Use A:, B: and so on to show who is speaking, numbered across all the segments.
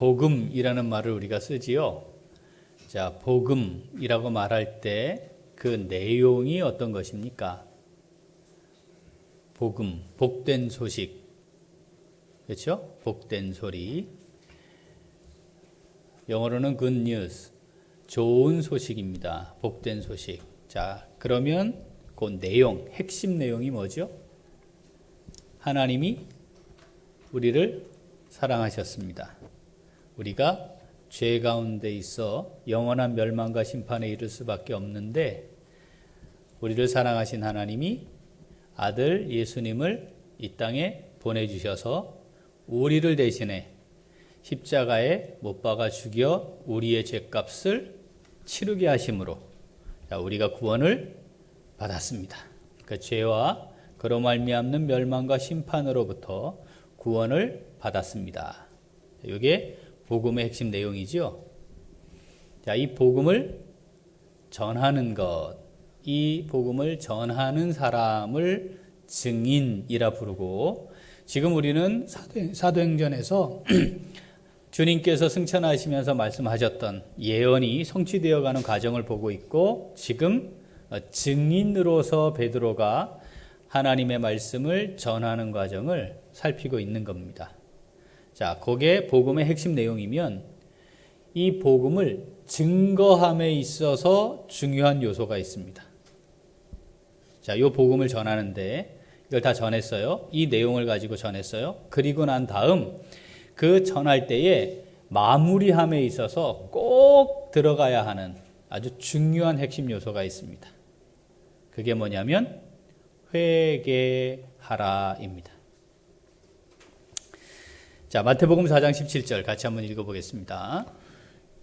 A: 복음이라는 말을 우리가 쓰지요. 자, 복음이라고 말할 때 그 내용이 어떤 것입니까? 복음, 복된 소식. 그렇죠? 복된 소리. 영어로는 good news. 좋은 소식입니다. 복된 소식. 자, 그러면 그 내용, 핵심 내용이 뭐죠? 하나님이 우리를 사랑하셨습니다. 우리가 죄 가운데 있어 영원한 멸망과 심판에 이를 수밖에 없는데 우리를 사랑하신 하나님이 아들 예수님을 이 땅에 보내주셔서 우리를 대신해 십자가에 못 박아 죽여 우리의 죄값을 치르게 하심으로 우리가 구원을 받았습니다. 그 죄와 그로 말미암는 멸망과 심판으로부터 구원을 받았습니다. 이게 복음의 핵심 내용이죠. 자, 이 복음을 전하는 것, 이 복음을 전하는 사람을 증인이라 부르고, 지금 우리는 사도행전에서 주님께서 승천하시면서 말씀하셨던 예언이 성취되어가는 과정을 보고 있고, 지금 증인으로서 베드로가 하나님의 말씀을 전하는 과정을 살피고 있는 겁니다. 자, 그게 복음의 핵심 내용이면 이 복음을 증거함에 있어서 중요한 요소가 있습니다. 자, 이 복음을 전하는데 이걸 다 전했어요. 이 내용을 가지고 전했어요. 그리고 난 다음 그 전할 때에 마무리함에 있어서 꼭 들어가야 하는 아주 중요한 핵심 요소가 있습니다. 그게 뭐냐면 회개하라입니다. 자, 마태복음 4장 17절 같이 한번 읽어보겠습니다.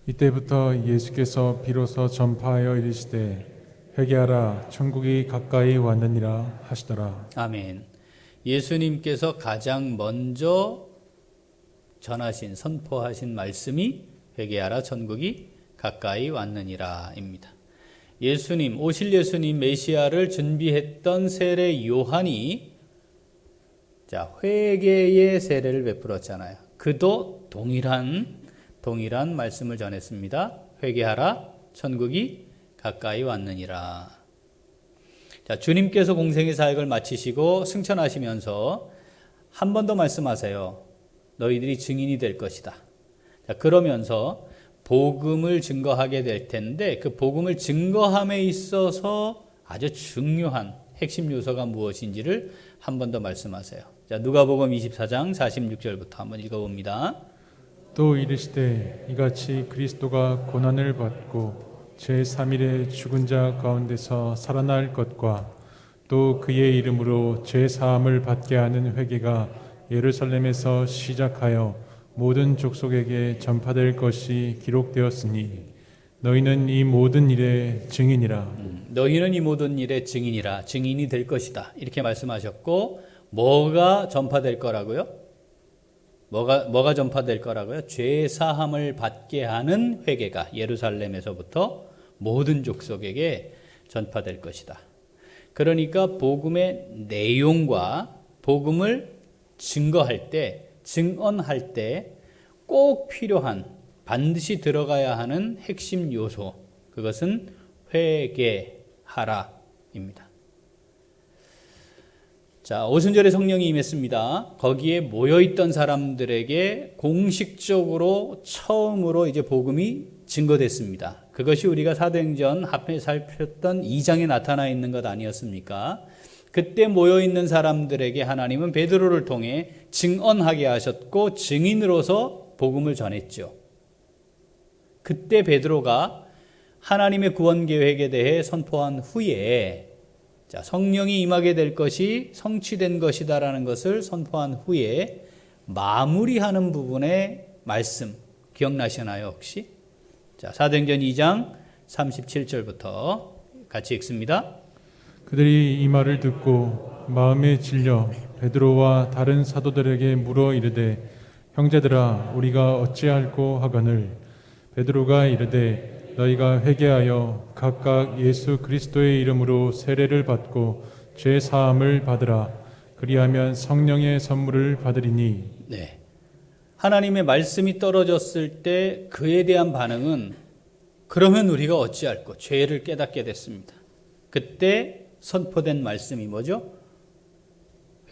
B: 이때부터 예수께서 비로소 전파하여 이르시되 회개하라 천국이 가까이 왔느니라 하시더라.
A: 아멘. 예수님께서 가장 먼저 전하신 선포하신 말씀이 회개하라 천국이 가까이 왔느니라입니다. 예수님, 오실 예수님 메시아를 준비했던 세례 요한이 자, 회개의 세례를 베풀었잖아요. 그도 동일한 말씀을 전했습니다. 회개하라, 천국이 가까이 왔느니라. 자, 주님께서 공생의 사역을 마치시고 승천하시면서 한 번 더 말씀하세요. 너희들이 증인이 될 것이다. 자, 그러면서 복음을 증거하게 될 텐데 그 복음을 증거함에 있어서 아주 중요한 핵심 요소가 무엇인지를 한 번 더 말씀하세요. 자, 누가복음 24장 46절부터 한번 읽어봅니다.
B: 또 이르시되 이같이 그리스도가 고난을 받고 제3일에 죽은 자 가운데서 살아날 것과 또 그의 이름으로 죄사함을 받게 하는 회개가 예루살렘에서 시작하여 모든 족속에게 전파될 것이 기록되었으니 너희는 이 모든 일의 증인이라.
A: 너희는 이 모든 일의 증인이라. 증인이 될 것이다. 이렇게 말씀하셨고 뭐가 전파될 거라고요? 뭐가 전파될 거라고요? 죄 사함을 받게 하는 회개가 예루살렘에서부터 모든 족속에게 전파될 것이다. 그러니까 복음의 내용과 복음을 증거할 때, 증언할 때 꼭 필요한 반드시 들어가야 하는 핵심 요소, 그것은 회개하라입니다. 자, 오순절에 성령이 임했습니다. 거기에 모여있던 사람들에게 공식적으로 처음으로 이제 복음이 증거됐습니다. 그것이 우리가 사도행전 앞에 살폈던 2장에 나타나 있는 것 아니었습니까? 그때 모여있는 사람들에게 하나님은 베드로를 통해 증언하게 하셨고 증인으로서 복음을 전했죠. 그때 베드로가 하나님의 구원 계획에 대해 선포한 후에 자, 성령이 임하게 될 것이 성취된 것이다라는 것을 선포한 후에 마무리하는 부분의 말씀 기억나시나요 혹시? 자, 사도행전 2장 37절부터 같이 읽습니다.
B: 그들이 이 말을 듣고 마음에 질려 베드로와 다른 사도들에게 물어 이르되 형제들아 우리가 어찌할꼬 하거늘 베드로가 이르되 너희가 회개하여 각각 예수 그리스도의 이름으로 세례를 받고 죄 사함을 받으라. 그리하면 성령의 선물을 받으리니.
A: 네. 하나님의 말씀이 떨어졌을 때 그에 대한 반응은 그러면 우리가 어찌할꼬 죄를 깨닫게 됐습니다. 그때 선포된 말씀이 뭐죠?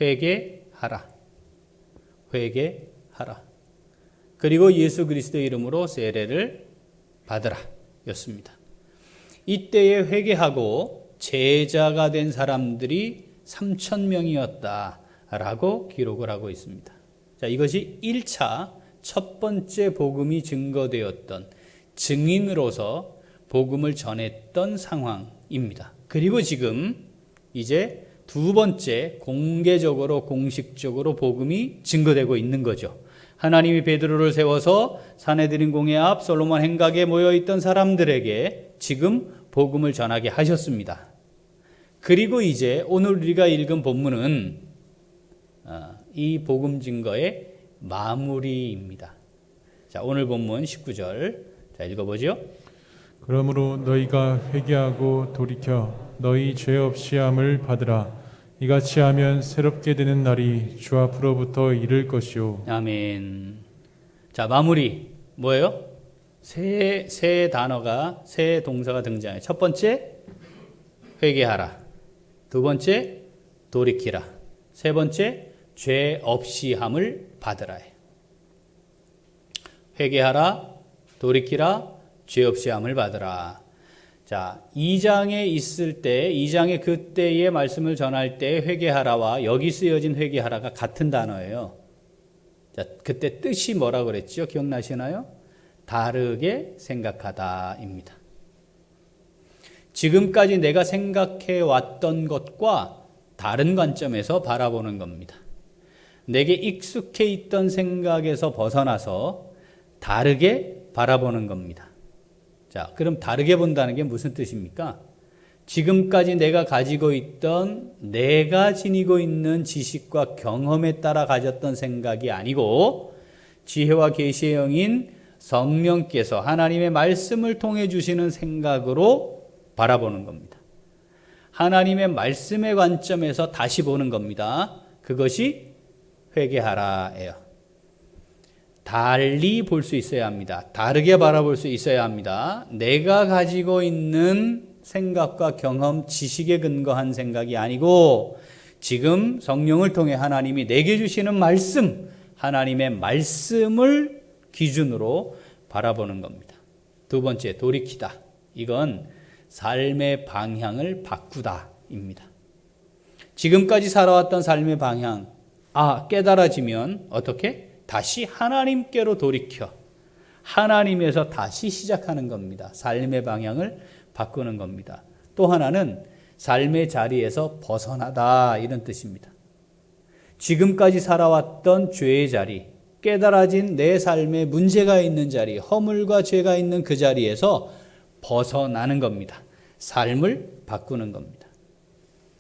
A: 회개하라. 회개하라. 그리고 예수 그리스도의 이름으로 세례를 받으라 였습니다. 이때에 회개하고 제자가 된 사람들이 3,000명이었다라고 기록을 하고 있습니다. 자, 이것이 1차 첫 번째 복음이 증거되었던 증인으로서 복음을 전했던 상황입니다. 그리고 지금 이제 두 번째 공개적으로 공식적으로 복음이 증거되고 있는 거죠. 하나님이 베드로를 세워서 사내들인 공회 앞 솔로몬 행각에 모여있던 사람들에게 지금 복음을 전하게 하셨습니다. 그리고 이제 오늘 우리가 읽은 본문은 이 복음 증거의 마무리입니다. 자, 오늘 본문 19절 자, 읽어보죠.
B: 그러므로 너희가 회개하고 돌이켜 너희 죄 없이 함을 받으라. 이같이 하면 새롭게 되는 날이 주 앞으로부터 이를 것이요.
A: 아멘. 자, 마무리 뭐예요? 세 단어가 세 동사가 등장해요. 첫 번째 회개하라. 두 번째 돌이키라. 세 번째 죄 없이 함을 받으라. 회개하라, 돌이키라, 죄 없이 함을 받으라. 자, 2장에 있을 때, 2장의 그때의 말씀을 전할 때 회개하라와 여기 쓰여진 회개하라가 같은 단어예요. 자, 그때 뜻이 뭐라고 그랬죠? 기억나시나요? 다르게 생각하다입니다. 지금까지 내가 생각해 왔던 것과 다른 관점에서 바라보는 겁니다. 내게 익숙해 있던 생각에서 벗어나서 다르게 바라보는 겁니다. 자, 그럼 다르게 본다는 게 무슨 뜻입니까? 지금까지 내가 가지고 있던, 내가 지니고 있는 지식과 경험에 따라 가졌던 생각이 아니고 지혜와 계시의 영인 성령께서 하나님의 말씀을 통해 주시는 생각으로 바라보는 겁니다. 하나님의 말씀의 관점에서 다시 보는 겁니다. 그것이 회개하라예요. 달리 볼 수 있어야 합니다. 다르게 바라볼 수 있어야 합니다. 내가 가지고 있는 생각과 경험, 지식에 근거한 생각이 아니고 지금 성령을 통해 하나님이 내게 주시는 말씀, 하나님의 말씀을 기준으로 바라보는 겁니다. 두 번째, 돌이키다. 이건 삶의 방향을 바꾸다입니다. 지금까지 살아왔던 삶의 방향, 깨달아지면 어떻게? 다시 하나님께로 돌이켜 하나님에서 다시 시작하는 겁니다. 삶의 방향을 바꾸는 겁니다. 또 하나는 삶의 자리에서 벗어나다 이런 뜻입니다. 지금까지 살아왔던 죄의 자리, 깨달아진 내 삶에 문제가 있는 자리, 허물과 죄가 있는 그 자리에서 벗어나는 겁니다. 삶을 바꾸는 겁니다.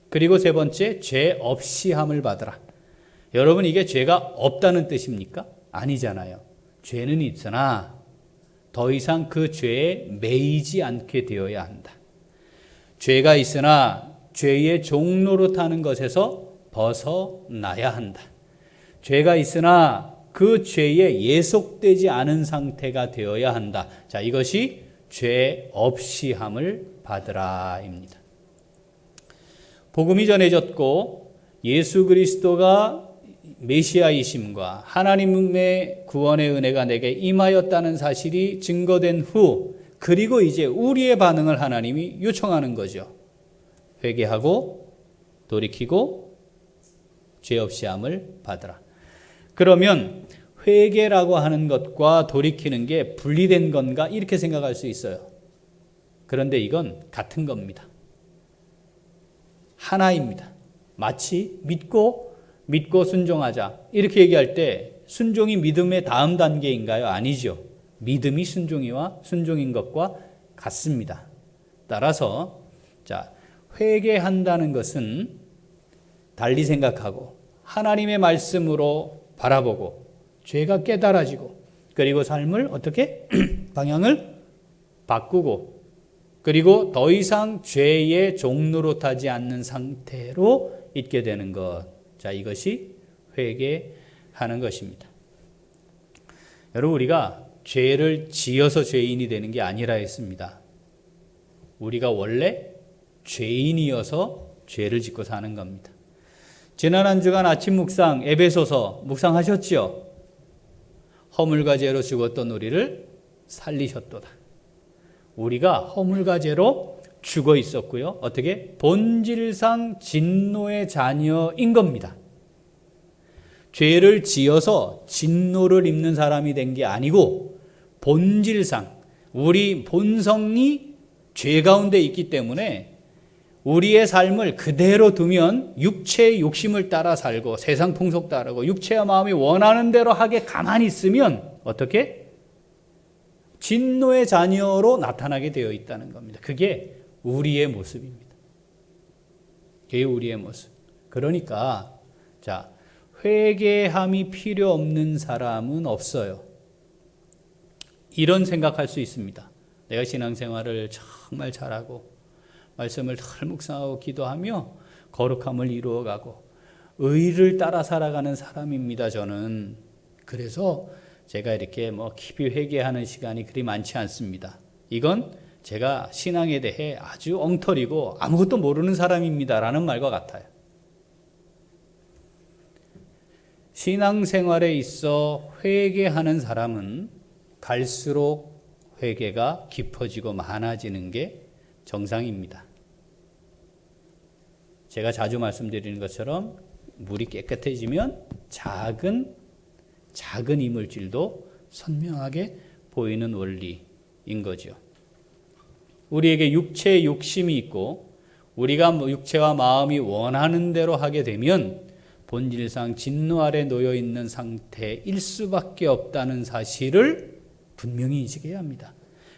A: 그리고 세 번째, 죄 없이 함을 받으라. 여러분, 이게 죄가 없다는 뜻입니까? 아니잖아요. 죄는 있으나 더 이상 그 죄에 매이지 않게 되어야 한다. 죄가 있으나 죄의 종로로 타는 것에서 벗어나야 한다. 죄가 있으나 그 죄에 예속되지 않은 상태가 되어야 한다. 자, 이것이 죄 없이 함을 받으라입니다. 복음이 전해졌고 예수 그리스도가 메시아이심과 하나님의 구원의 은혜가 내게 임하였다는 사실이 증거된 후, 그리고 이제 우리의 반응을 하나님이 요청하는 거죠. 회개하고 돌이키고 죄 없이 함을 받으라. 그러면 회개라고 하는 것과 돌이키는 게 분리된 건가? 이렇게 생각할 수 있어요. 그런데 이건 같은 겁니다. 하나입니다. 마치 믿고 순종하자 이렇게 얘기할 때 순종이 믿음의 다음 단계인가요? 아니죠. 믿음이 순종인 것과 같습니다. 따라서 자, 회개한다는 것은 달리 생각하고 하나님의 말씀으로 바라보고 죄가 깨달아지고 그리고 삶을 어떻게 방향을 바꾸고 그리고 더 이상 죄의 종로로 타지 않는 상태로 있게 되는 것. 자, 이것이 회개하는 것입니다. 여러분, 우리가 죄를 지어서 죄인이 되는 게 아니라 했습니다. 우리가 원래 죄인이어서 죄를 짓고 사는 겁니다. 지난 한 주간 아침 묵상 에베소서 묵상하셨죠? 허물과 죄로 죽었던 우리를 살리셨도다. 우리가 허물과 죄로 죽어 있었고요. 어떻게? 본질상 진노의 자녀인 겁니다. 죄를 지어서 진노를 입는 사람이 된 게 아니고 본질상 우리 본성이 죄 가운데 있기 때문에 우리의 삶을 그대로 두면 육체의 욕심을 따라 살고 세상 풍속 따르고 육체와 마음이 원하는 대로 하게 가만히 있으면 어떻게? 진노의 자녀로 나타나게 되어 있다는 겁니다. 그게 우리의 모습입니다. 그게 우리의 모습. 그러니까 자, 회개함이 필요 없는 사람은 없어요. 이런 생각할 수 있습니다. 내가 신앙생활을 정말 잘하고 말씀을 늘 묵상하고 기도하며 거룩함을 이루어가고 의를 따라 살아가는 사람입니다. 저는. 그래서 제가 이렇게 깊이 회개하는 시간이 그리 많지 않습니다. 이건 제가 신앙에 대해 아주 엉터리고 아무것도 모르는 사람입니다라는 말과 같아요. 신앙생활에 있어 회개하는 사람은 갈수록 회개가 깊어지고 많아지는 게 정상입니다. 제가 자주 말씀드리는 것처럼 물이 깨끗해지면 작은 이물질도 선명하게 보이는 원리인 거죠. 우리에게 육체의 욕심이 있고 우리가 육체와 마음이 원하는 대로 하게 되면 본질상 진노 아래 놓여 있는 상태일 수밖에 없다는 사실을 분명히 인식해야 합니다.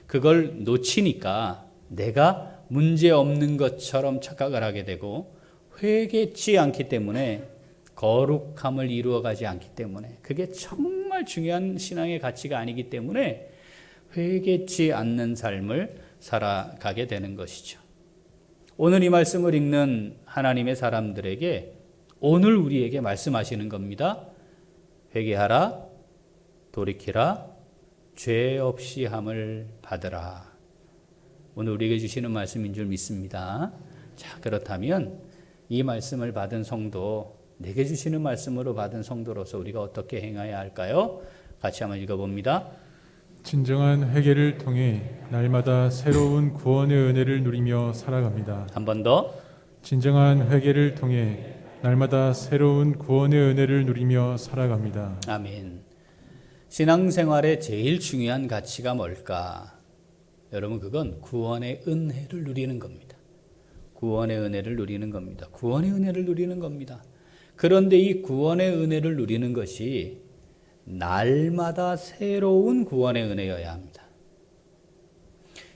A: 그걸 놓치니까 내가 문제 없는 것처럼 착각을 하게 되고 회개치 않기 때문에 거룩함을 이루어가지 않기 때문에 그게 정말 중요한 신앙의 가치가 아니기 때문에 회개치 않는 삶을 살아가게 되는 것이죠. 오늘 이 말씀을 읽는 하나님의 사람들에게 오늘 우리에게 말씀하시는 겁니다. 회개하라, 돌이키라, 죄 없이 함을 받으라. 오늘 우리에게 주시는 말씀인 줄 믿습니다. 자, 그렇다면 이 말씀을 받은 성도, 내게 주시는 말씀으로 받은 성도로서 우리가 어떻게 행해야 할까요? 같이 한번 읽어봅니다.
B: 진정한 회개를 통해 날마다 새로운 구원의 은혜를 누리며 살아갑니다.
A: 한 번 더.
B: 진정한 회개를 통해 날마다 새로운 구원의 은혜를 누리며 살아갑니다.
A: 아멘. 신앙생활의 제일 중요한 가치가 뭘까? 여러분, 그건 구원의 은혜를 누리는 겁니다. 구원의 은혜를 누리는 겁니다. 구원의 은혜를 누리는 겁니다. 그런데 이 구원의 은혜를 누리는 것이 날마다 새로운 구원의 은혜여야 합니다.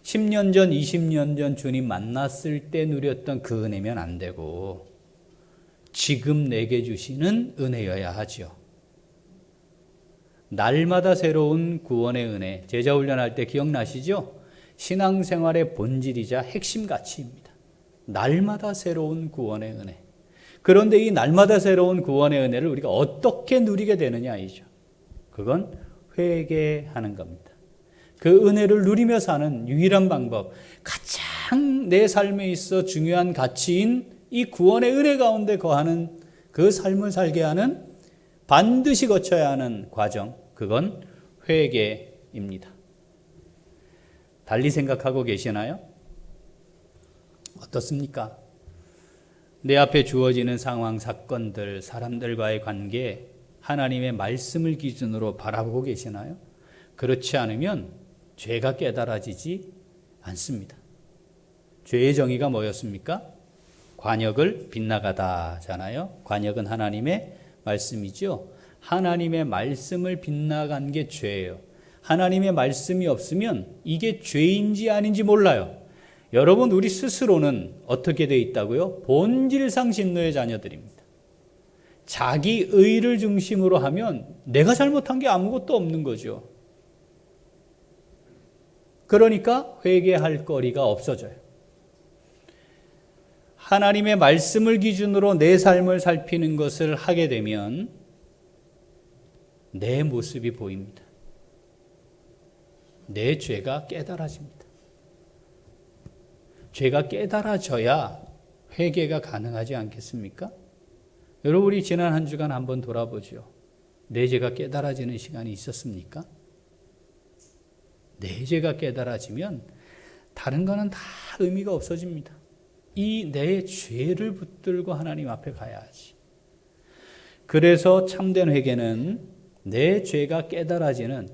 A: 10년 전, 20년 전 주님 만났을 때 누렸던 그 은혜면 안 되고 지금 내게 주시는 은혜여야 하죠. 날마다 새로운 구원의 은혜. 제자 훈련할 때 기억나시죠? 신앙생활의 본질이자 핵심 가치입니다. 날마다 새로운 구원의 은혜. 그런데 이 날마다 새로운 구원의 은혜를 우리가 어떻게 누리게 되느냐이죠. 그건 회개하는 겁니다. 그 은혜를 누리며 사는 유일한 방법, 가장 내 삶에 있어 중요한 가치인 이 구원의 은혜 가운데 거하는 그 삶을 살게 하는 반드시 거쳐야 하는 과정, 그건 회개입니다. 달리 생각하고 계시나요? 어떻습니까? 내 앞에 주어지는 상황, 사건들, 사람들과의 관계, 하나님의 말씀을 기준으로 바라보고 계시나요? 그렇지 않으면 죄가 깨달아지지 않습니다. 죄의 정의가 뭐였습니까? 관역을 빗나가다잖아요. 관역은 하나님의 말씀이죠. 하나님의 말씀을 빗나간 게 죄예요. 하나님의 말씀이 없으면 이게 죄인지 아닌지 몰라요. 여러분, 우리 스스로는 어떻게 돼 있다고요? 본질상 진노의 자녀들입니다. 자기 의를 중심으로 하면 내가 잘못한 게 아무것도 없는 거죠. 그러니까 회개할 거리가 없어져요. 하나님의 말씀을 기준으로 내 삶을 살피는 것을 하게 되면 내 모습이 보입니다. 내 죄가 깨달아집니다. 죄가 깨달아져야 회개가 가능하지 않겠습니까? 여러분, 우리 지난 한 주간 한번 돌아보죠. 내 죄가 깨달아지는 시간이 있었습니까? 내 죄가 깨달아지면 다른 거는 다 의미가 없어집니다. 이 내 죄를 붙들고 하나님 앞에 가야지. 그래서 참된 회개는 내 죄가 깨달아지는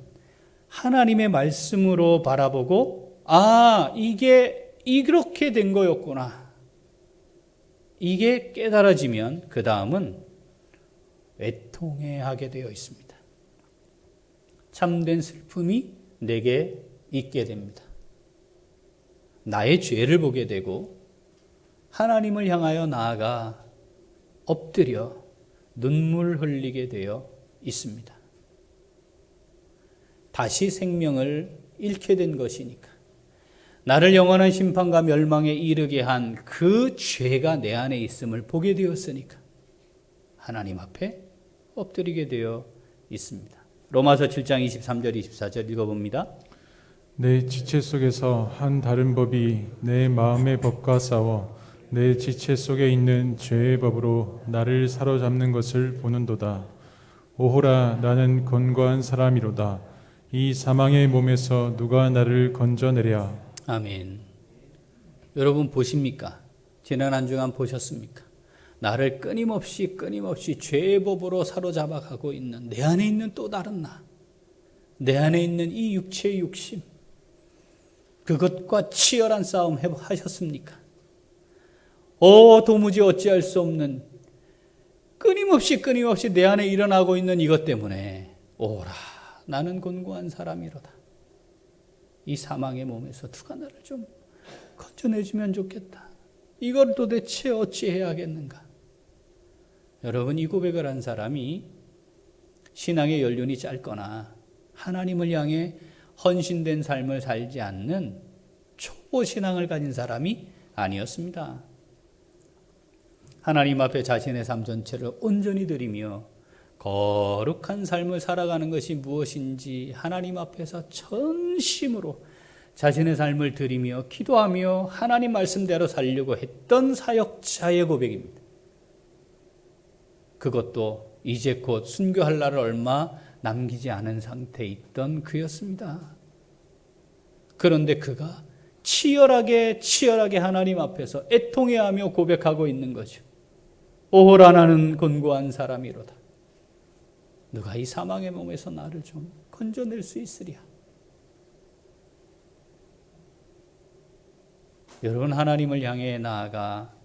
A: 하나님의 말씀으로 바라보고, 아, 이게 이렇게 된 거였구나. 이게 깨달아지면 그 다음은 애통해하게 되어 있습니다. 참된 슬픔이 내게 있게 됩니다. 나의 죄를 보게 되고 하나님을 향하여 나아가 엎드려 눈물 흘리게 되어 있습니다. 다시 생명을 잃게 된 것이니까. 나를 영원한 심판과 멸망에 이르게 한 그 죄가 내 안에 있음을 보게 되었으니까 하나님 앞에 엎드리게 되어 있습니다. 로마서 7장 23절 24절 읽어봅니다.
B: 내 지체 속에서 한 다른 법이 내 마음의 법과 싸워 내 지체 속에 있는 죄의 법으로 나를 사로잡는 것을 보는도다. 오호라, 나는 곤고한 사람이로다. 이 사망의 몸에서 누가 나를 건져내랴.
A: 아멘. 여러분 보십니까? 지난 한 주간 보셨습니까? 나를 끊임없이 죄의 법으로 사로잡아 가고 있는 내 안에 있는 또 다른 나, 내 안에 있는 이 육체의 욕심, 그것과 치열한 싸움 하셨습니까? 도무지 어찌할 수 없는 끊임없이 내 안에 일어나고 있는 이것 때문에 오라, 나는 곤고한 사람이로다. 이 사망의 몸에서 누가 나를 좀 건져내주면 좋겠다. 이걸 도대체 어찌 해야겠는가? 여러분, 이 고백을 한 사람이 신앙의 연륜이 짧거나 하나님을 향해 헌신된 삶을 살지 않는 초보 신앙을 가진 사람이 아니었습니다. 하나님 앞에 자신의 삶 전체를 온전히 드리며 거룩한 삶을 살아가는 것이 무엇인지 하나님 앞에서 전심으로 자신의 삶을 드리며 기도하며 하나님 말씀대로 살려고 했던 사역자의 고백입니다. 그것도 이제 곧 순교할 날을 얼마 남기지 않은 상태에 있던 그였습니다. 그런데 그가 치열하게 하나님 앞에서 애통해하며 고백하고 있는 거죠. 오호라, 나는 곤고한 사람이로다. 누가 이 사망의 몸에서 나를 좀 건져낼 수 있으랴. 여러분, 하나님을 향해 나아가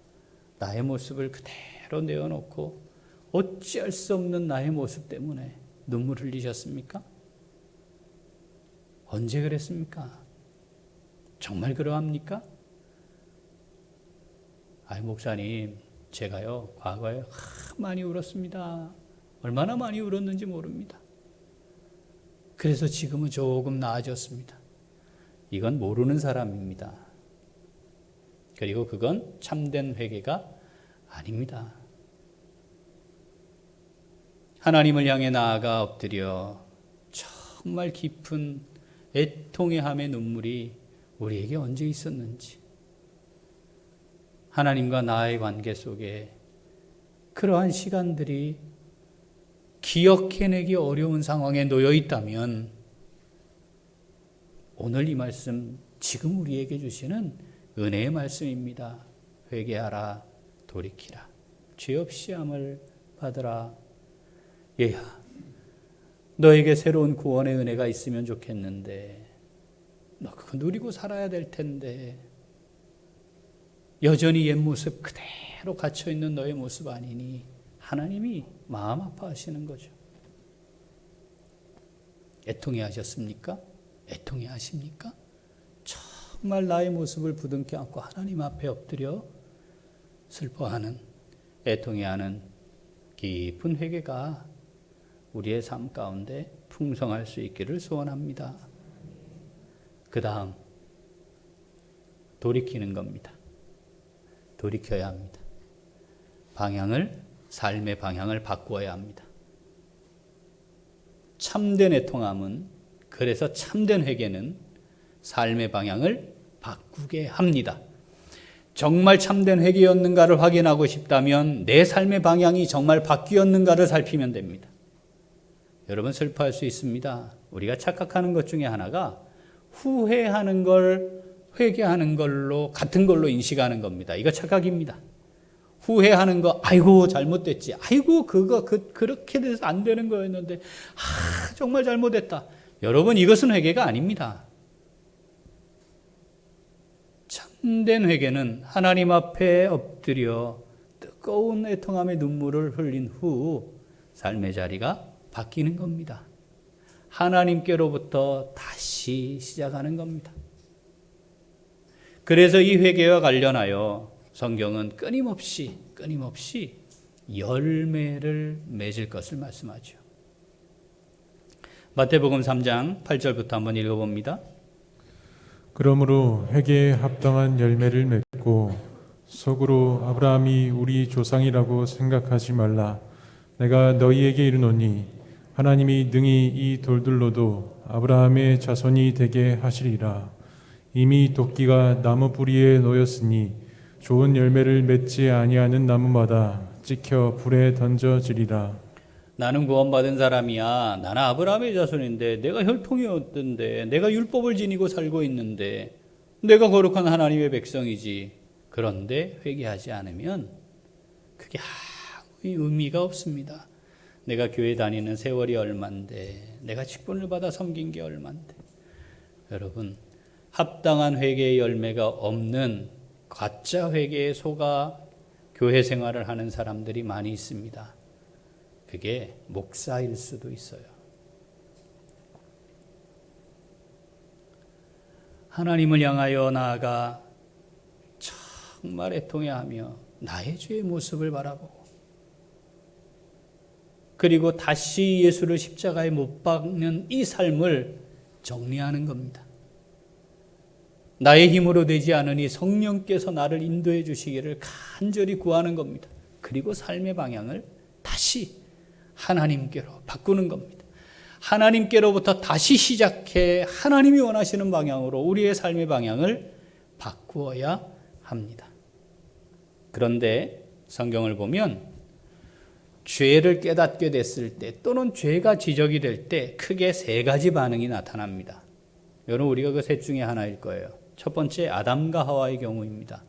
A: 나의 모습을 그대로 내어놓고 어찌할 수 없는 나의 모습 때문에 눈물 흘리셨습니까? 언제 그랬습니까? 정말 그러합니까? 목사님, 제가요 과거에 많이 울었습니다. 얼마나 많이 울었는지 모릅니다. 그래서 지금은 조금 나아졌습니다. 이건 모르는 사람입니다. 그리고 그건 참된 회개가 아닙니다. 하나님을 향해 나아가 엎드려 정말 깊은 애통해함의 눈물이 우리에게 언제 있었는지, 하나님과 나의 관계 속에 그러한 시간들이 기억해내기 어려운 상황에 놓여 있다면 오늘 이 말씀, 지금 우리에게 주시는 은혜의 말씀입니다. 회개하라, 돌이키라, 죄 없이 함을 받으라. 얘야, 너에게 새로운 구원의 은혜가 있으면 좋겠는데 너 그거 누리고 살아야 될 텐데 여전히 옛 모습 그대로 갇혀있는 너의 모습 아니니 하나님이 마음 아파하시는 거죠. 애통해 하셨습니까? 애통해 하십니까? 정말 나의 모습을 부둥켜 안고 하나님 앞에 엎드려 슬퍼하는, 애통해하는 깊은 회개가 우리의 삶 가운데 풍성할 수 있기를 소원합니다. 그 다음 돌이키는 겁니다. 돌이켜야 합니다. 삶의 방향을 바꾸어야 합니다. 참된 애통함은 그래서 참된 회개는 삶의 방향을 바꾸게 합니다. 정말 참된 회개였는가를 확인하고 싶다면 내 삶의 방향이 정말 바뀌었는가를 살피면 됩니다. 여러분, 슬퍼할 수 있습니다. 우리가 착각하는 것 중에 하나가 후회하는 걸 회개하는 걸로 같은 걸로 인식하는 겁니다. 이거 착각입니다. 후회하는 거, 아이고 잘못됐지, 아이고 그렇게 돼서 안 되는 거였는데 정말 잘못했다. 여러분, 이것은 회개가 아닙니다. 참된 회개는 하나님 앞에 엎드려 뜨거운 애통함의 눈물을 흘린 후 삶의 자리가 바뀌는 겁니다. 하나님께로부터 다시 시작하는 겁니다. 그래서 이 회개와 관련하여 성경은 끊임없이 열매를 맺을 것을 말씀하죠. 마태복음 3장 8절부터 한번 읽어봅니다.
B: 그러므로 회개에 합당한 열매를 맺고 속으로 아브라함이 우리 조상이라고 생각하지 말라. 내가 너희에게 이르노니 하나님이 능히 이 돌들로도 아브라함의 자손이 되게 하시리라. 이미 도끼가 나무 뿌리에 놓였으니 좋은 열매를 맺지 아니하는 나무마다 찍혀 불에 던져지리라.
A: 나는 구원받은 사람이야. 나는 아브라함의 자손인데, 내가 혈통이었던데, 내가 율법을 지니고 살고 있는데, 내가 거룩한 하나님의 백성이지. 그런데 회개하지 않으면 그게 아무 의미가 없습니다. 내가 교회 다니는 세월이 얼만데, 내가 직분을 받아 섬긴 게 얼만데. 여러분, 합당한 회개의 열매가 없는 가짜 회개에 속아 교회 생활을 하는 사람들이 많이 있습니다. 그게 목사일 수도 있어요. 하나님을 향하여 나아가 정말 애통해하며 나의 죄의 모습을 바라보고, 그리고 다시 예수를 십자가에 못 박는 이 삶을 정리하는 겁니다. 나의 힘으로 되지 않으니 성령께서 나를 인도해 주시기를 간절히 구하는 겁니다. 그리고 삶의 방향을 다시 하나님께로 바꾸는 겁니다. 하나님께로부터 다시 시작해 하나님이 원하시는 방향으로 우리의 삶의 방향을 바꾸어야 합니다. 그런데 성경을 보면 죄를 깨닫게 됐을 때, 또는 죄가 지적이 될 때 크게 세 가지 반응이 나타납니다. 여러분, 우리가 그 셋 중에 하나일 거예요. 첫 번째, 아담과 하와의 경우입니다.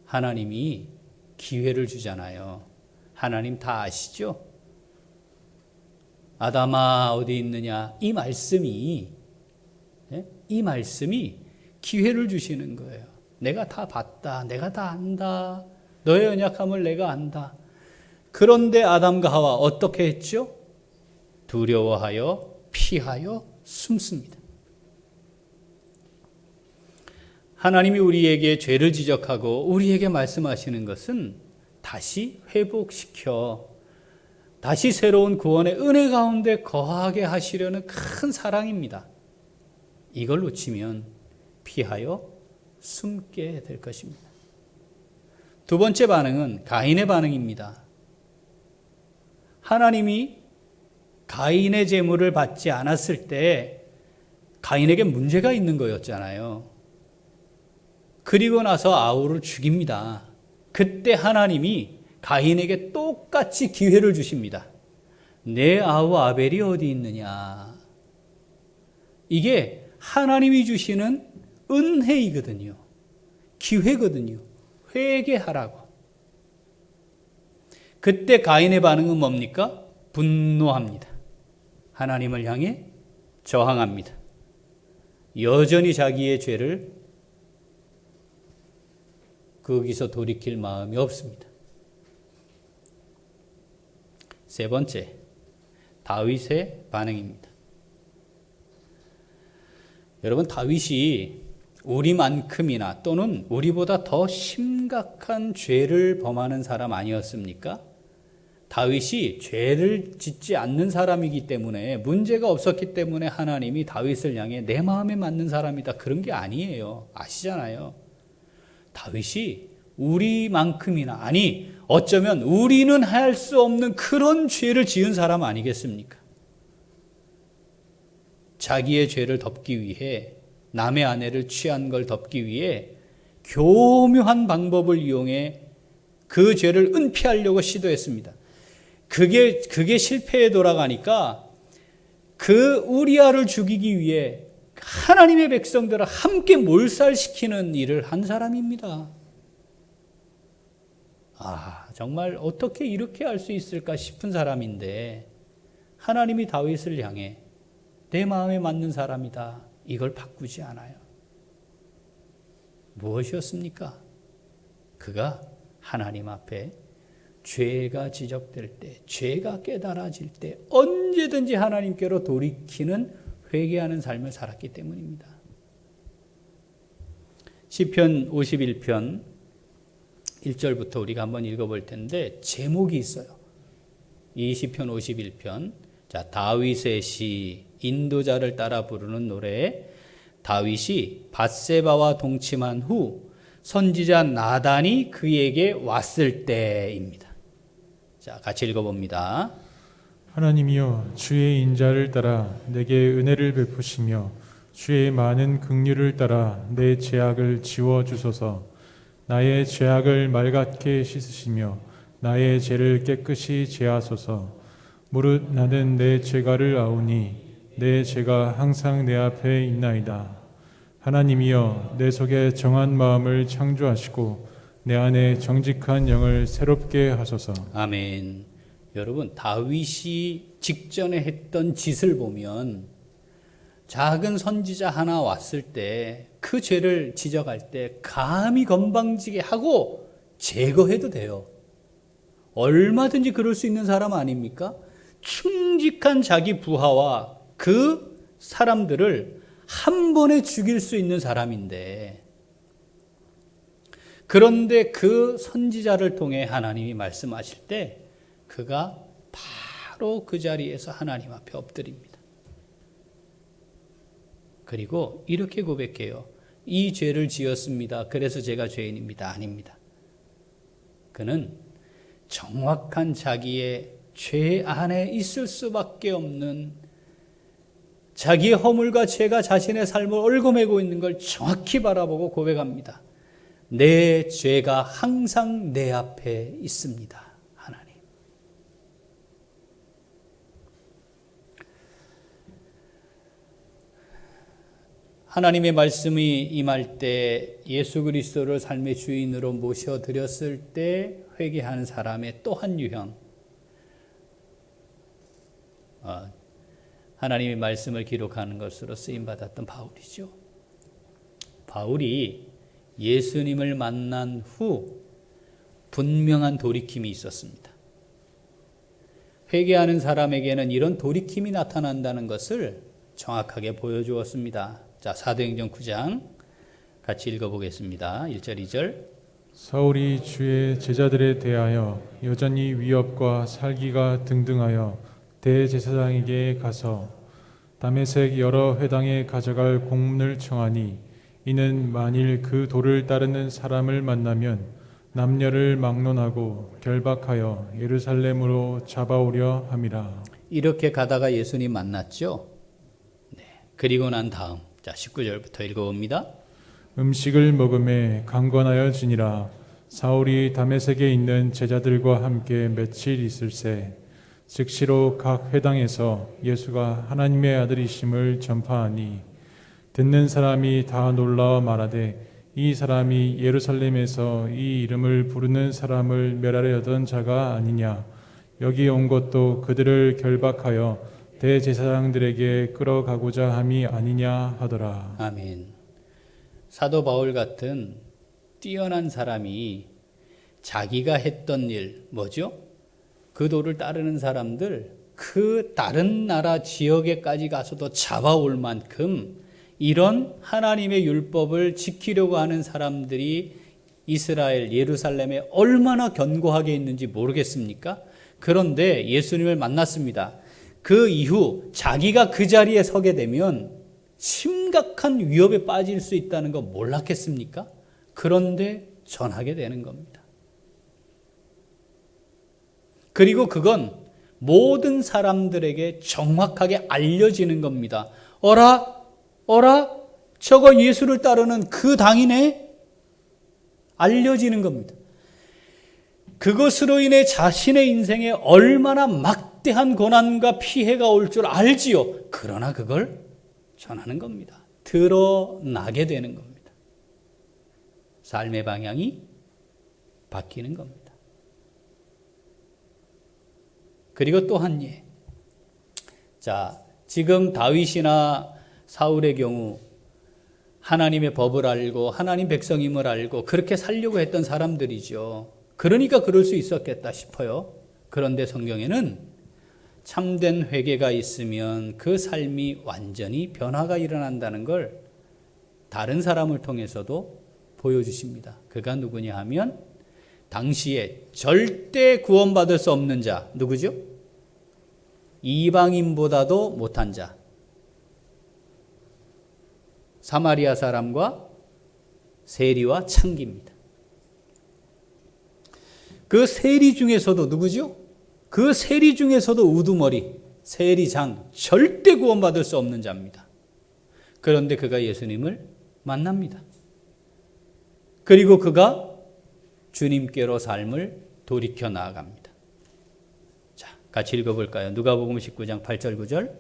A: 하나님이 기회를 주잖아요. 하나님 다 아시죠? 아담아 어디 있느냐, 이 말씀이 기회를 주시는 거예요. 내가 다 봤다, 내가 다 안다, 너의 연약함을 내가 안다. 그런데 아담과 하와 어떻게 했죠? 두려워하여 피하여 숨습니다. 하나님이 우리에게 죄를 지적하고 우리에게 말씀하시는 것은 다시 회복시켜 다시 새로운 구원의 은혜 가운데 거하게 하시려는 큰 사랑입니다. 이걸 놓치면 피하여 숨게 될 것입니다. 두 번째 반응은 가인의 반응입니다. 하나님이 가인의 제물을 받지 않았을 때 가인에게 문제가 있는 거였잖아요. 그리고 나서 아우를 죽입니다. 그때 하나님이 가인에게 똑같이 기회를 주십니다. 내 아우 아벨이 어디 있느냐. 이게 하나님이 주시는 은혜이거든요. 기회거든요. 회개하라고. 그때 가인의 반응은 뭡니까? 분노합니다. 하나님을 향해 저항합니다. 여전히 자기의 죄를 거기서 돌이킬 마음이 없습니다. 세 번째, 다윗의 반응입니다. 여러분, 다윗이 우리만큼이나 또는 우리보다 더 심각한 죄를 범하는 사람 아니었습니까? 다윗이 죄를 짓지 않는 사람이기 때문에, 문제가 없었기 때문에 하나님이 다윗을 향해 내 마음에 맞는 사람이다, 그런 게 아니에요. 아시잖아요. 다윗이 우리만큼이나, 아니 어쩌면 우리는 할 수 없는 그런 죄를 지은 사람 아니겠습니까? 자기의 죄를 덮기 위해 남의 아내를 취한 걸 덮기 위해 교묘한 방법을 이용해 그 죄를 은폐하려고 시도했습니다. 그게 실패에 돌아가니까 그 우리아를 죽이기 위해 하나님의 백성들을 함께 몰살시키는 일을 한 사람입니다. 정말 어떻게 이렇게 할 수 있을까 싶은 사람인데 하나님이 다윗을 향해 내 마음에 맞는 사람이다, 이걸 바꾸지 않아요. 무엇이었습니까? 그가 하나님 앞에 죄가 지적될 때, 죄가 깨달아질 때 언제든지 하나님께로 돌이키는 회개하는 삶을 살았기 때문입니다. 시편 51편 1절부터 우리가 한번 읽어볼 텐데 제목이 있어요. 이 시편 51편, 자, 다윗의 시, 인도자를 따라 부르는 노래. 다윗이 밧세바와 동침한 후 선지자 나단이 그에게 왔을 때입니다. 자, 같이 읽어봅니다.
B: 하나님이여, 주의 인자를 따라 내게 은혜를 베푸시며 주의 많은 긍휼을 따라 내 죄악을 지워 주소서. 나의 죄악을 맑게 씻으시며 나의 죄를 깨끗이 제하소서. 무릇 나는 내 죄가를 아오니 내 죄가 항상 내 앞에 있나이다. 하나님이여, 내 속에 정한 마음을 창조하시고 내 안에 정직한 영을 새롭게 하소서.
A: 아멘. 여러분, 다윗이 직전에 했던 짓을 보면 작은 선지자 하나 왔을 때 그 죄를 지적할 때 감히 건방지게 하고 제거해도 돼요. 얼마든지 그럴 수 있는 사람 아닙니까? 충직한 자기 부하와 그 사람들을 한 번에 죽일 수 있는 사람인데, 그런데 그 선지자를 통해 하나님이 말씀하실 때 그가 바로 그 자리에서 하나님 앞에 엎드립니다. 그리고 이렇게 고백해요. 이 죄를 지었습니다. 그래서 제가 죄인입니다. 아닙니다. 그는 정확한 자기의 죄 안에 있을 수밖에 없는, 자기의 허물과 죄가 자신의 삶을 얽어매고 있는 걸 정확히 바라보고 고백합니다. 내 죄가 항상 내 앞에 있습니다. 하나님. 하나님의 말씀이 임할 때 예수 그리스도를 삶의 주인으로 모셔드렸을 때 회개하는 사람의 또 한 유형, 하나님의 말씀을 기록하는 것으로 쓰임받았던 바울이죠. 바울이 예수님을 만난 후 분명한 돌이킴이 있었습니다. 회개하는 사람에게는 이런 돌이킴이 나타난다는 것을 정확하게 보여주었습니다. 자, 사도행전 9장 같이 읽어보겠습니다. 1절 2절.
B: 사울이 주의 제자들에 대하여 여전히 위협과 살기가 등등하여 대제사장에게 가서 다메섹 여러 회당에 가져갈 공문을 청하니, 이는 만일 그 도를 따르는 사람을 만나면 남녀를 막론하고 결박하여 예루살렘으로 잡아오려 함이라. 이렇게
A: 가다가 예수님 만났죠. 네. 그리고 난 다음, 자, 19절부터 읽어봅니다.
B: 음식을 먹음에 강권하여 지니라. 사울이 다메섹에 있는 제자들과 함께 며칠 있을새 즉시로 각 회당에서 예수가 하나님의 아들이심을 전파하니, 듣는 사람이 다 놀라워 말하되, 이 사람이 예루살렘에서 이 이름을 부르는 사람을 멸하려던 자가 아니냐. 여기 온 것도 그들을 결박하여 대제사장들에게 끌어가고자 함이 아니냐 하더라.
A: 아멘. 사도 바울 같은 뛰어난 사람이 자기가 했던 일, 뭐죠? 그 도를 따르는 사람들, 그 다른 나라 지역에까지 가서도 잡아올 만큼 이런 하나님의 율법을 지키려고 하는 사람들이 이스라엘, 예루살렘에 얼마나 견고하게 있는지 모르겠습니까? 그런데 예수님을 만났습니다. 그 이후 자기가 그 자리에 서게 되면 심각한 위협에 빠질 수 있다는 거 몰랐겠습니까? 그런데 전하게 되는 겁니다. 그리고 그건 모든 사람들에게 정확하게 알려지는 겁니다. 어라? 저거 예수를 따르는 그 당이네? 알려지는 겁니다. 그것으로 인해 자신의 인생에 얼마나 막대한 고난과 피해가 올 줄 알지요. 그러나 그걸 전하는 겁니다. 드러나게 되는 겁니다. 삶의 방향이 바뀌는 겁니다. 그리고 또 한 예. 자, 지금 다윗이나 사울의 경우 하나님의 법을 알고 하나님 백성임을 알고 그렇게 살려고 했던 사람들이죠. 그러니까 그럴 수 있었겠다 싶어요. 그런데 성경에는 참된 회개가 있으면 그 삶이 완전히 변화가 일어난다는 걸 다른 사람을 통해서도 보여주십니다. 그가 누구냐 하면 당시에 절대 구원받을 수 없는 자, 누구죠? 이방인보다도 못한 자, 사마리아 사람과 세리와 창기입니다. 그 세리 중에서도 누구죠? 그 세리 중에서도 우두머리, 세리장, 절대 구원받을 수 없는 자입니다. 그런데 그가 예수님을 만납니다. 그리고 그가 주님께로 삶을 돌이켜 나아갑니다. 자, 같이 읽어볼까요? 누가복음 19장 8절 9절.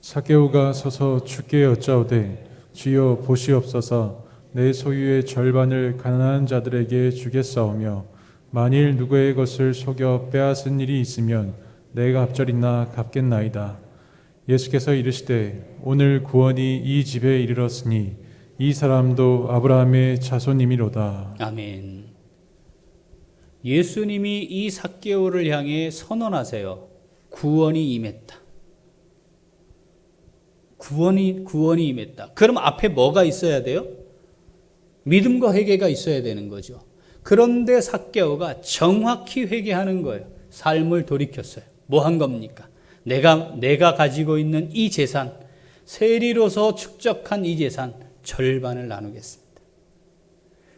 B: 삭개오가 서서 주께 여짜오되 주여 보시옵소서 내 소유의 절반을 가난한 자들에게 주겠사오며 만일 누구의 것을 속여 빼앗은 일이 있으면 내가 갑절이나 갚겠나이다. 예수께서 이르시되 오늘 구원이 이 집에 이르렀으니 이 사람도 아브라함의 자손이미로다.
A: 아멘. 예수님이 이 삭개오를 향해 선언하세요. 구원이 임했다. 구원이 임했다. 그럼 앞에 뭐가 있어야 돼요? 믿음과 회개가 있어야 되는 거죠. 그런데 삭개오가 정확히 회개하는 거예요. 삶을 돌이켰어요. 뭐 한 겁니까? 내가 가지고 있는 이 재산, 세리로서 축적한 이 재산 절반을 나누겠습니다.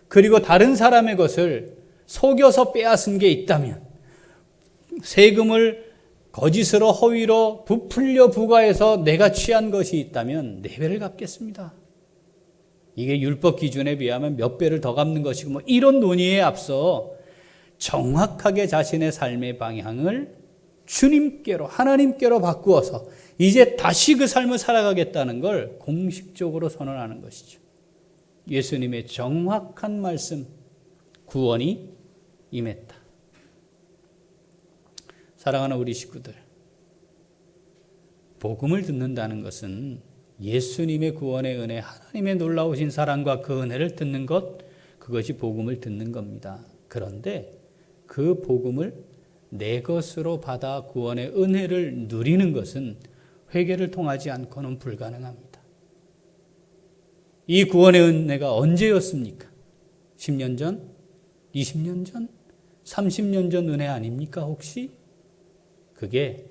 A: 그리고 다른 사람의 것을 속여서 빼앗은 게 있다면 세금을 거짓으로 허위로 부풀려 부과해서 내가 취한 것이 있다면 4배를 갚겠습니다. 이게 율법 기준에 비하면 몇 배를 더 갚는 것이고 뭐 이런 논의에 앞서 정확하게 자신의 삶의 방향을 주님께로 하나님께로 바꾸어서 이제 다시 그 삶을 살아가겠다는 걸 공식적으로 선언하는 것이죠. 예수님의 정확한 말씀, 구원이 임했다. 사랑하는 우리 식구들, 복음을 듣는다는 것은 예수님의 구원의 은혜, 하나님의 놀라우신 사랑과 그 은혜를 듣는 것, 그것이 복음을 듣는 겁니다. 그런데 그 복음을 내 것으로 받아 구원의 은혜를 누리는 것은 회개를 통하지 않고는 불가능합니다. 이 구원의 은혜가 언제였습니까? 10년 전? 20년 전? 30년 전 은혜 아닙니까 혹시? 그게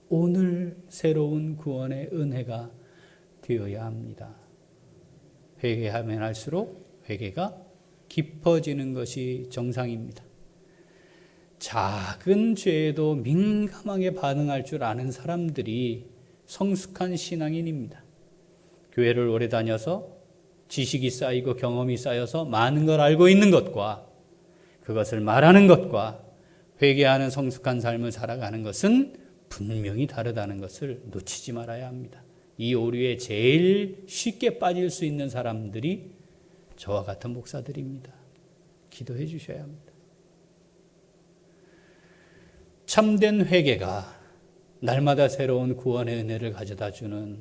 A: 오늘 새로운 구원의 은혜가 되어야 합니다. 회개하면 할수록 회개가 깊어지는 것이 정상입니다. 작은 죄에도 민감하게 반응할 줄 아는 사람들이 성숙한 신앙인입니다. 교회를 오래 다녀서 지식이 쌓이고 경험이 쌓여서 많은 걸 알고 있는 것과 그것을 말하는 것과 회개하는 성숙한 삶을 살아가는 것은 분명히 다르다는 것을 놓치지 말아야 합니다. 이 오류에 제일 쉽게 빠질 수 있는 사람들이 저와 같은 목사들입니다. 기도해 주셔야 합니다. 참된 회개가 날마다 새로운 구원의 은혜를 가져다 주는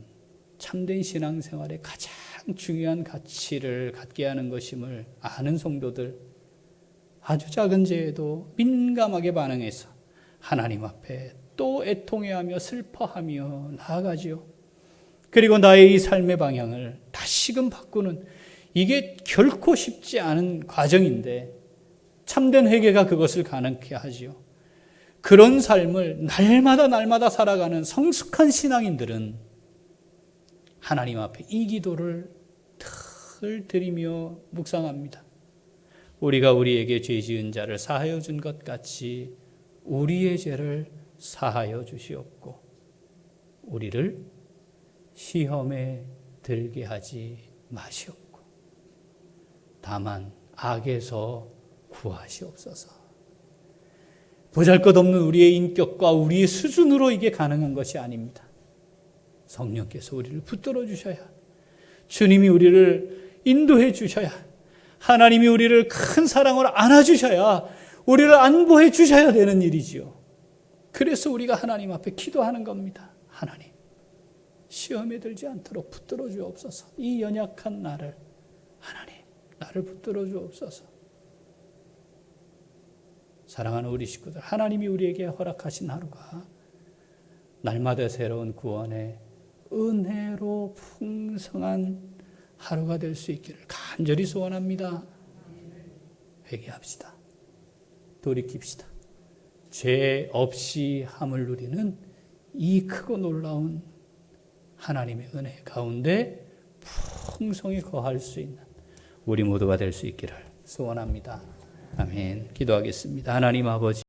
A: 참된 신앙생활의 가장 중요한 가치를 갖게 하는 것임을 아는 성도들, 아주 작은 죄에도 민감하게 반응해서 하나님 앞에 또 애통해하며 슬퍼하며 나아가지요. 그리고 나의 이 삶의 방향을 다시금 바꾸는, 이게 결코 쉽지 않은 과정인데 참된 회개가 그것을 가능케 하지요. 그런 삶을 날마다 살아가는 성숙한 신앙인들은 하나님 앞에 이 기도를 늘 드리며 묵상합니다. 우리가 우리에게 죄 지은 자를 사하여 준 것 같이 우리의 죄를 사하여 주시옵고 우리를 시험에 들게 하지 마시옵고 다만 악에서 구하시옵소서. 보잘것없는 우리의 인격과 우리의 수준으로 이게 가능한 것이 아닙니다. 성령께서 우리를 붙들어 주셔야, 주님이 우리를 인도해 주셔야, 하나님이 우리를 큰 사랑으로 안아주셔야, 우리를 안보해 주셔야 되는 일이지요. 그래서 우리가 하나님 앞에 기도하는 겁니다. 하나님, 시험에 들지 않도록 붙들어 주옵소서. 이 연약한 나를, 하나님, 나를 붙들어 주옵소서. 사랑하는 우리 식구들, 하나님이 우리에게 허락하신 하루가 날마다 새로운 구원의 은혜로 풍성한 하루가 될 수 있기를 간절히 소원합니다. 회개합시다. 돌이킵시다. 죄 없이 함을 누리는 이 크고 놀라운 하나님의 은혜 가운데 풍성히 거할 수 있는 우리 모두가 될 수 있기를 소원합니다. 아멘. 기도하겠습니다. 하나님 아버지,